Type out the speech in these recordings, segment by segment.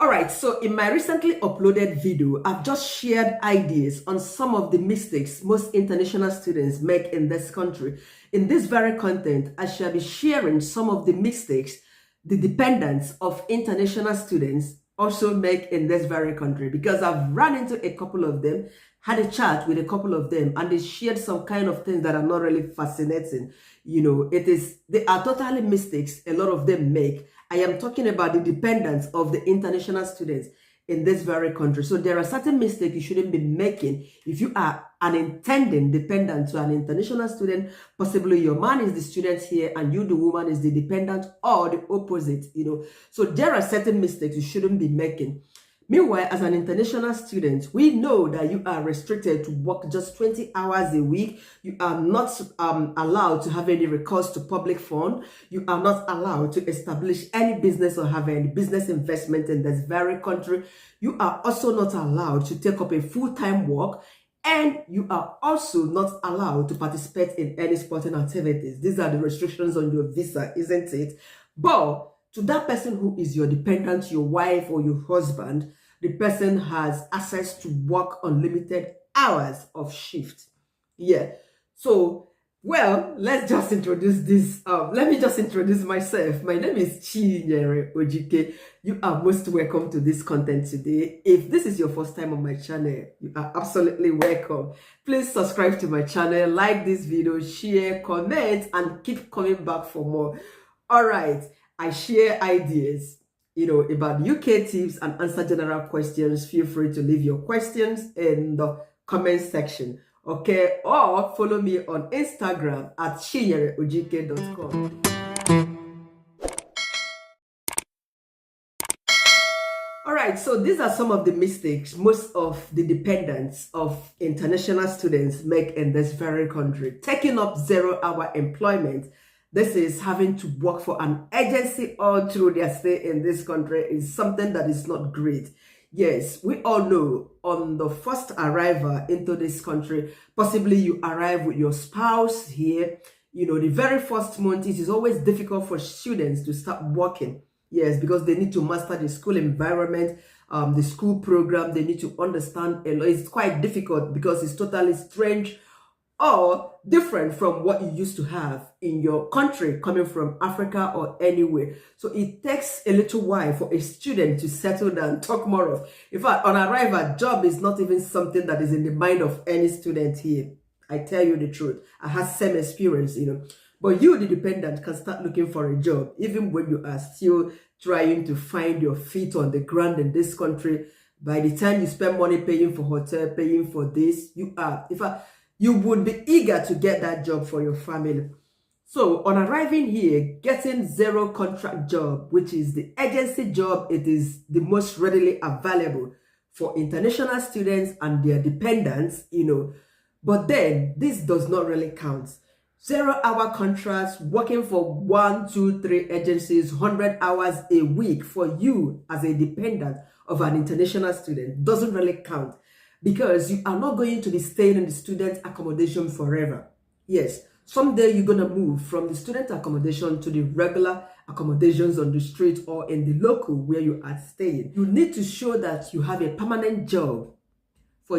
All right, so in my recently uploaded video, I've just shared ideas on some of the mistakes most international students make in this country. In this very content, I shall be sharing some of the mistakes the dependents of international students also make in this very country, because I've run into a couple of them, had a chat with a couple of them, and they shared some kind of things that are not really fascinating. They are totally mistakes a lot of them make. I am talking about the dependence of the international students in this very country. So there are certain mistakes you shouldn't be making if you are an intending dependent to an international student. Possibly your man is the student here and you, the woman, is the dependent, or the opposite, So there are certain mistakes you shouldn't be making. Meanwhile, as an international student, we know that you are restricted to work just 20 hours a week. You are not allowed to have any recourse to public fund. You are not allowed to establish any business or have any business investment in this very country. You are also not allowed to take up a full-time work. And you are also not allowed to participate in any sporting activities. These are the restrictions on your visa, isn't it? But to that person who is your dependent, your wife or your husband, the person has access to work unlimited hours of shift. Yeah. So, well, let's just introduce this. Let me just introduce myself. My name is Chinyere Ojike. You are most welcome to this content today. If this is your first time on my channel, you are absolutely welcome. Please subscribe to my channel, like this video, share, comment, and keep coming back for more. All right. I share ideas, about UK tips and answer general questions. Feel free to leave your questions in the comment section, okay? Or follow me on Instagram at chiyereojike.com. All right, so these are some of the mistakes most of the dependents of international students make in this very country. Taking up 0-hour employment. This is having to work for an agency all through their stay in this country is something that is not great. Yes, we all know on the first arrival into this country, possibly you arrive with your spouse here. The very first month, it is always difficult for students to start working. Yes, because they need to master the school environment, the school program. They need to understand a lot. It's quite difficult because it's totally strange or different from what you used to have in your country, coming from Africa or anywhere. So it takes a little while for a student to settle down, talk more of. In fact, on arrival, job is not even something that is in the mind of any student here. I tell you the truth. I had same experience, But you, the dependent, can start looking for a job, even when you are still trying to find your feet on the ground in this country. By the time you spend money paying for hotel, paying for this, you would be eager to get that job for your family. So on arriving here, getting zero contract job, which is the agency job, it is the most readily available for international students and their dependents, But then this does not really count. 0-hour contracts, working for 1, 2, 3 agencies, 100 hours a week for you as a dependent of an international student doesn't really count. Because you are not going to be staying in the student accommodation forever. Yes, someday you're going to move from the student accommodation to the regular accommodations on the street or in the local where you are staying. You need to show that you have a permanent job for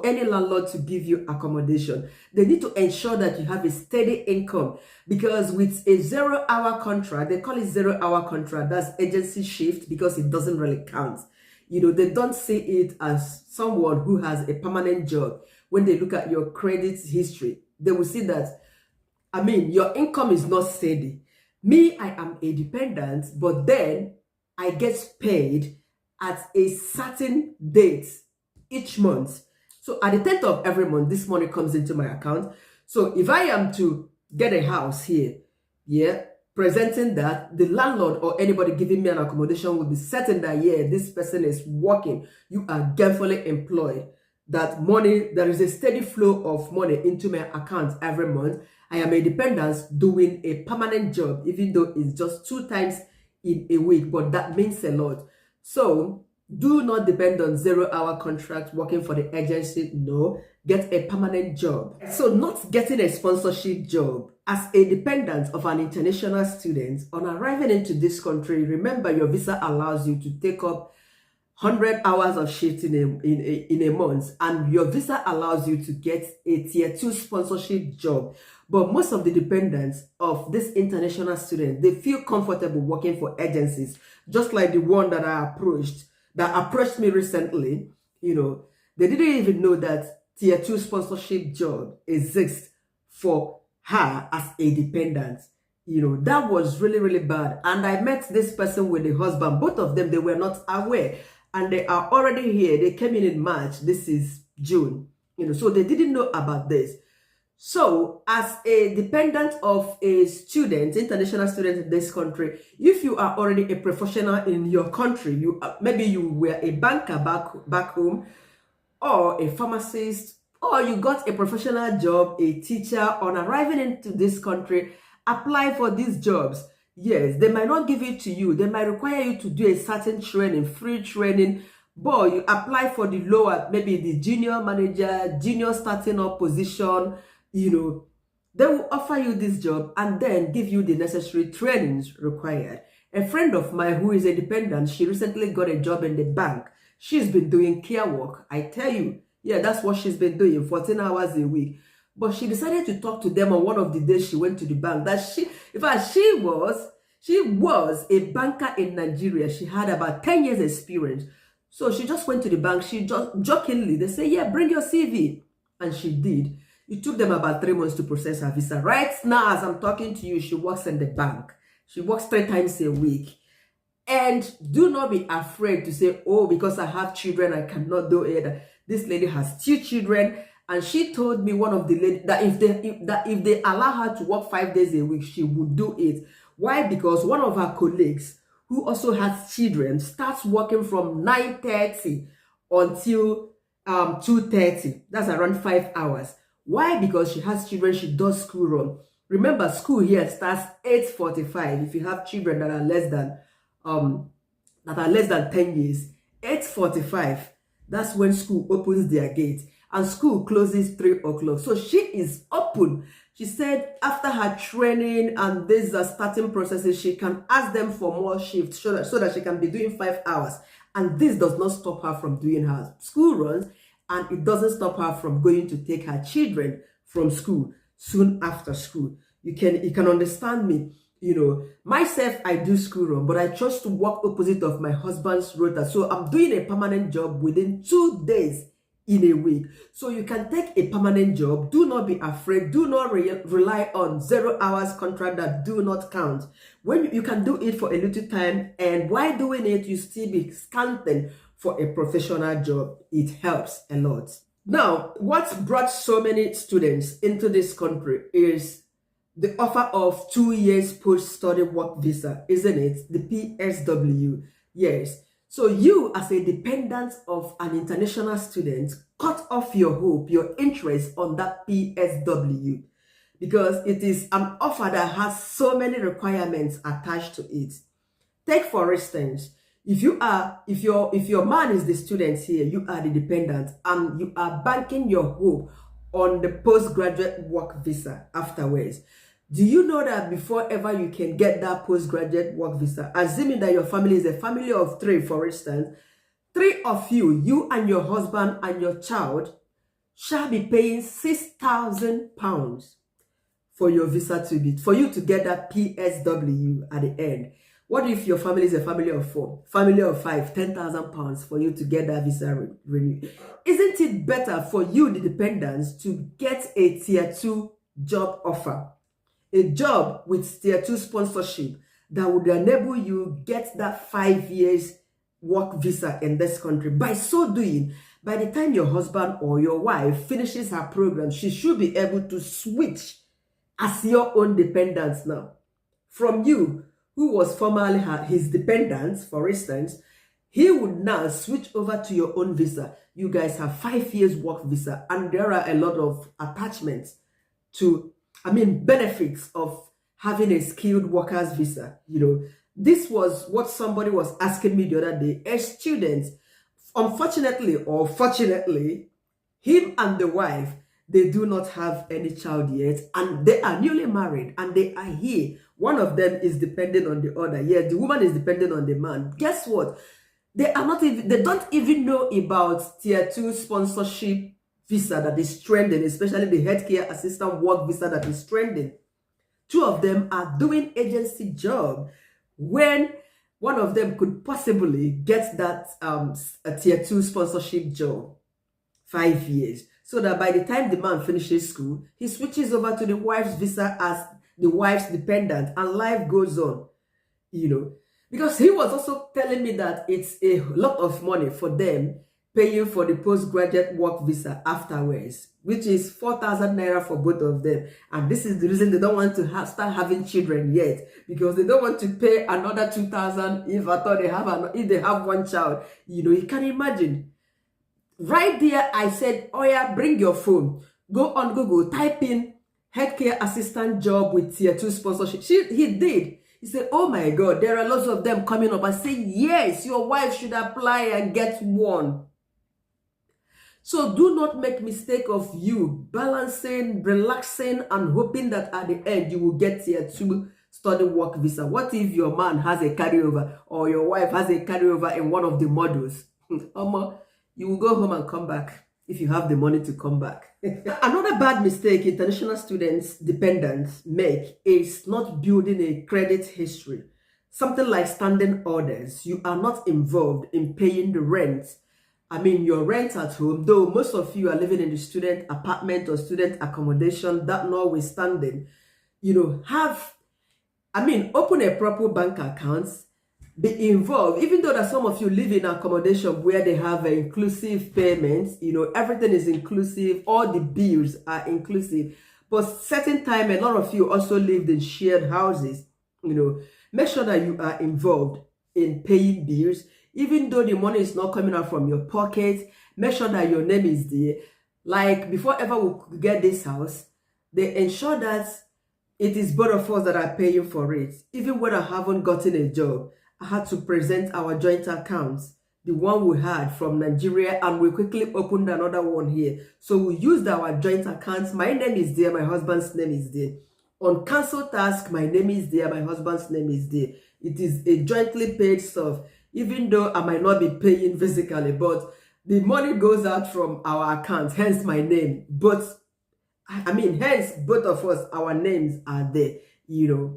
any landlord to give you accommodation. They need to ensure that you have a steady income, because with a 0-hour contract, they call it 0-hour contract, that's agency shift, because it doesn't really count. They don't see it as someone who has a permanent job. When they look at your credit history, they will see that, your income is not steady. Me, I am a dependent, but then I get paid at a certain date each month. So at the 10th of every month, this money comes into my account. So if I am to get a house here, presenting that, the landlord or anybody giving me an accommodation will be certain that, this person is working. You are gainfully employed. That money, there is a steady flow of money into my account every month. I am a dependent doing a permanent job, even though it's just 2 times in a week, but that means a lot. So do not depend on 0-hour contract working for the agency. No, get a permanent job. So not getting a sponsorship job as a dependent of an international student on arriving into this country. Remember, your visa allows you to take up 100 hours of shift in a month, and your visa allows you to get a tier 2 sponsorship job. But most of the dependents of this international student, they feel comfortable working for agencies, just like the one that approached me recently. They didn't even know that tier 2 sponsorship job exists for her as a dependent. That was really, really bad. And I met this person with the husband. Both of them, they were not aware. And they are already here. They came in March. This is June. So they didn't know about this. So as a dependent of a student, international student in this country, if you are already a professional in your country, maybe you were a banker back home, or a pharmacist, or you got a professional job, a teacher, on arriving into this country, apply for these jobs. Yes, they might not give it to you. They might require you to do a certain training, free training, but you apply for the lower, maybe the junior manager, junior starting up position. They will offer you this job and then give you the necessary trainings required. A friend of mine who is a dependent, she recently got a job in the bank. She's been doing care work. I tell you, yeah, that's what she's been doing, 14 hours a week. But she decided to talk to them on one of the days she went to the bank. That she was a banker in Nigeria. She had about 10 years experience. So she just went to the bank. She just jokingly, they say, yeah, bring your CV. And she did. It took them about 3 months to process her visa. Right now, as I'm talking to you, she works in the bank. She works 3 times a week. And do not be afraid to say, oh, because I have children, I cannot do it. This lady has 2 children. And she told me, one of the ladies, that if they allow her to work 5 days a week, she would do it. Why? Because one of her colleagues, who also has children, starts working from 9:30 until 2:30. That's around 5 hours. Why? Because she has children, she does school run. Remember, school here starts 8:45. If you have children that are less than 10 years, 8:45. That's when school opens their gates. And school closes 3 o'clock. So she is open. She said after her training and these starting processes, she can ask them for more shifts so that she can be doing 5 hours. And this does not stop her from doing her school runs. And it doesn't stop her from going to take her children from school soon after school. You can understand me. Myself, I do school run, but I chose to work opposite of my husband's rota. So I'm doing a permanent job within 2 days in a week. So you can take a permanent job. Do not be afraid. Do not rely on 0 hours contract that do not count. When you can do it for a little time, and while doing it, you still be scanting for a professional job. It helps a lot. Now, what brought so many students into this country is the offer of 2 years post-study work visa, isn't it? The PSW. Yes. So you, as a dependent of an international student, cut off your hope, your interest on that PSW, because it is an offer that has so many requirements attached to it. Take for instance, if your man is the student here, you are the dependent, and you are banking your hope on the postgraduate work visa afterwards. Do you know that before ever you can get that postgraduate work visa, assuming that your family is a family of 3, for instance, 3 of you and your husband and your child, shall be paying £6,000 for your visa for you to get that PSW at the end. What if your family is a family of 4, family of 5, £10,000 for you to get that visa renewed? Isn't it better for you, the dependents, to get a tier 2 job offer? A job with tier 2 sponsorship that would enable you get that 5 years work visa in this country. By so doing, by the time your husband or your wife finishes her program, she should be able to switch as your own dependent now. From you, who was formerly his dependent, for instance, he would now switch over to your own visa. You guys have 5 years work visa, and there are a lot of attachments to benefits of having a skilled workers visa. This was what somebody was asking me the other day. As students, unfortunately or fortunately, him and the wife, they do not have any child yet, and they are newly married, and they are here. One of them is dependent on the other. Yeah, the woman is dependent on the man. Guess what? They are not even, they don't even know about tier 2 sponsorship visa that is trending, especially the healthcare assistant work visa that is trending. Two of them are doing agency job when one of them could possibly get that a tier 2 sponsorship job 5 years, so that by the time the man finishes school, he switches over to the wife's visa as the wife's dependent, and life goes on, because he was also telling me that it's a lot of money for them paying for the postgraduate work visa afterwards, which is 4,000 naira for both of them. And this is the reason they don't want to start having children yet, because they don't want to pay another 2,000 if at all if they have one child. You can imagine. Right there, I said, oh yeah, bring your phone. Go on Google, type in healthcare assistant job with tier 2 sponsorship. He did. He said, oh my God, there are lots of them coming up. I said, yes, your wife should apply and get one. So do not make mistake of you balancing, relaxing, and hoping that at the end you will get tier 2 study work visa. What if your man has a carryover or your wife has a carryover in one of the modules? You will go home and come back if you have the money to come back. Another bad mistake international students dependents make is not building a credit history. Something like standing orders. You are not involved in paying the rent. I mean, your rent at home, though most of you are living in the student apartment or student accommodation, that notwithstanding, open a proper bank account. Be involved, even though that some of you live in accommodation where they have inclusive payments, everything is inclusive, all the bills are inclusive. But certain time, a lot of you also lived in shared houses. Make sure that you are involved in paying bills, even though the money is not coming out from your pocket. Make sure that your name is there. Like before ever we could get this house, they ensure that it is both of us that are paying for it. Even when I haven't gotten a job, I had to present our joint accounts, the one we had from Nigeria, and we quickly opened another one here. So we used our joint accounts. My name is there, my husband's name is there. On council task, my name is there, my husband's name is there. It is a jointly paid stuff, even though I might not be paying physically, but the money goes out from our account, hence my name. But hence both of us, our names are there.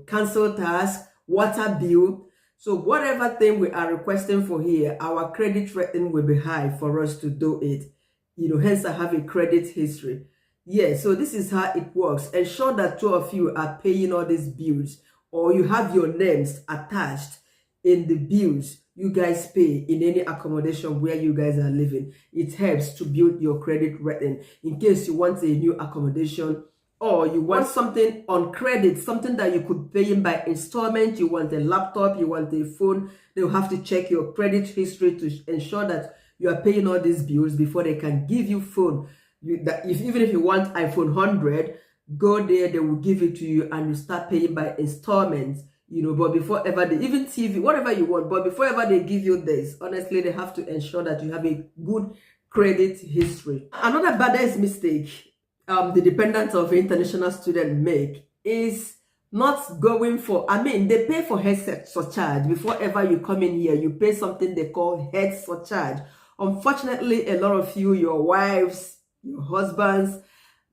Council task, water bill. So whatever thing we are requesting for here, our credit rating will be high for us to do it. Hence I have a credit history. Yeah, so this is how it works. Ensure that two of you are paying all these bills, or you have your names attached in the bills you guys pay in any accommodation where you guys are living. It helps to build your credit rating in case you want a new accommodation, or you want something on credit, something that you could pay in by installment. You want a laptop, you want a phone. They'll have to check your credit history to ensure that you are paying all these bills before they can give you phone. Even if you want iPhone 100, go there, they will give it to you, and you start paying by installments. But before ever they, even TV, whatever you want, but before ever they give you this, honestly, they have to ensure that you have a good credit history. Another baddest mistake the dependents of international students make is not going for, they pay for head surcharge. Before ever you come in here, you pay something they call head surcharge. Unfortunately, a lot of you, your wives, your husbands,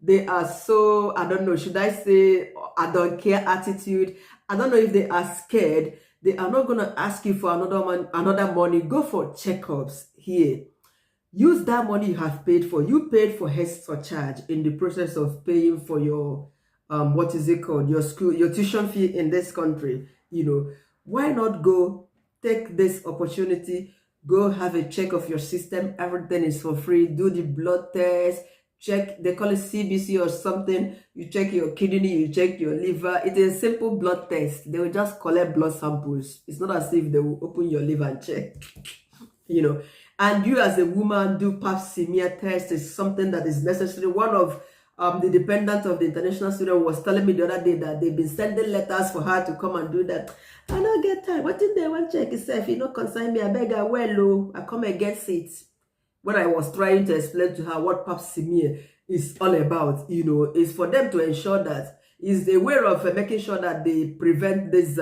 they are so, I don't know, should I say, I don't care attitude. I don't know if they are scared. They are not going to ask you for another money. Go for checkups here. Use that money you have paid for. You paid for head surcharge in the process of paying for your, your school, your tuition fee in this country. Why not go take this opportunity, go have a check of your system. Everything is for free. Do the blood test, check, they call it CBC or something. You check your kidney, you check your liver. It is a simple blood test. They will just collect blood samples. It's not as if they will open your liver and check, And you as a woman do pap smear test is something that is necessary. One of the dependent of the international student was telling me the other day that they've been sending letters for her to come and do that. I don't get time. What did they want to check itself? Consign me, I beg her, well, I come against it. When I was trying to explain to her what pap smear is all about, is for them to ensure that is a way of making sure that they prevent this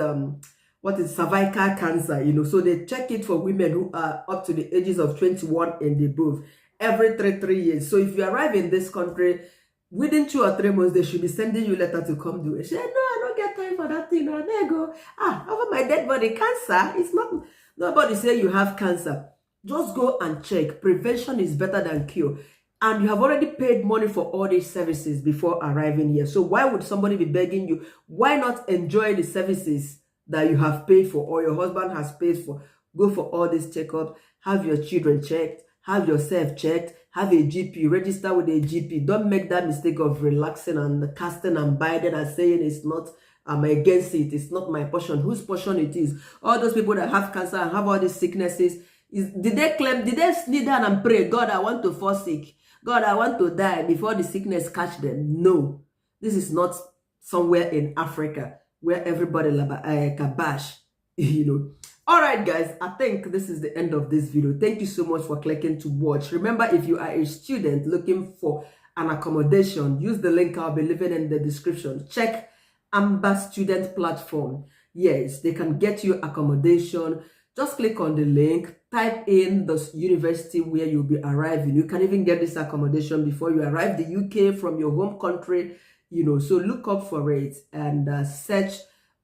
what is cervical cancer, so they check it for women who are up to the ages of 21 and above every 3 years. So if you arrive in this country, within 2 or 3 months, they should be sending you a letter to come do it. She said, no, I don't get time for that thing. There you go. Over my dead body, cancer. It's not, nobody say you have cancer. Just go and check. Prevention is better than cure. And you have already paid money for all these services before arriving here. So why would somebody be begging you? Why not enjoy the services that you have paid for or your husband has paid for? Go for all this checkup. Have your children checked. Have yourself checked. Have a GP. Register with a GP. Don't make that mistake of relaxing and casting and biting and saying it's not, I'm against it. It's not my portion. Whose portion it is? All those people that have cancer and have all these sicknesses, did they claim, did they kneel down and pray, God, I want to fall sick? God, I want to die before the sickness catch them? No. This is not somewhere in Africa where everybody kabash, All right, guys, I think this is the end of this video. Thank you so much for clicking to watch. Remember, if you are a student looking for an accommodation, use the link I'll be leaving in the description. Check Amber Student Platform. Yes, they can get you accommodation. Just click on the link, type in the university where you'll be arriving. You can even get this accommodation before you arrive the UK from your home country, So look up for it and search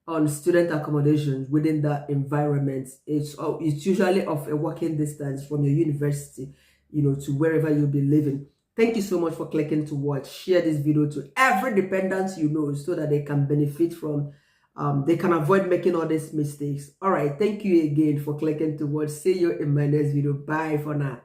on student accommodations within the environment. It's usually of a walking distance from your university, to wherever you'll be living. Thank you so much for clicking to watch. Share this video to every dependent so that they can benefit from they can avoid making all these mistakes. All right, thank you again for clicking to watch. See you in my next video. Bye for now.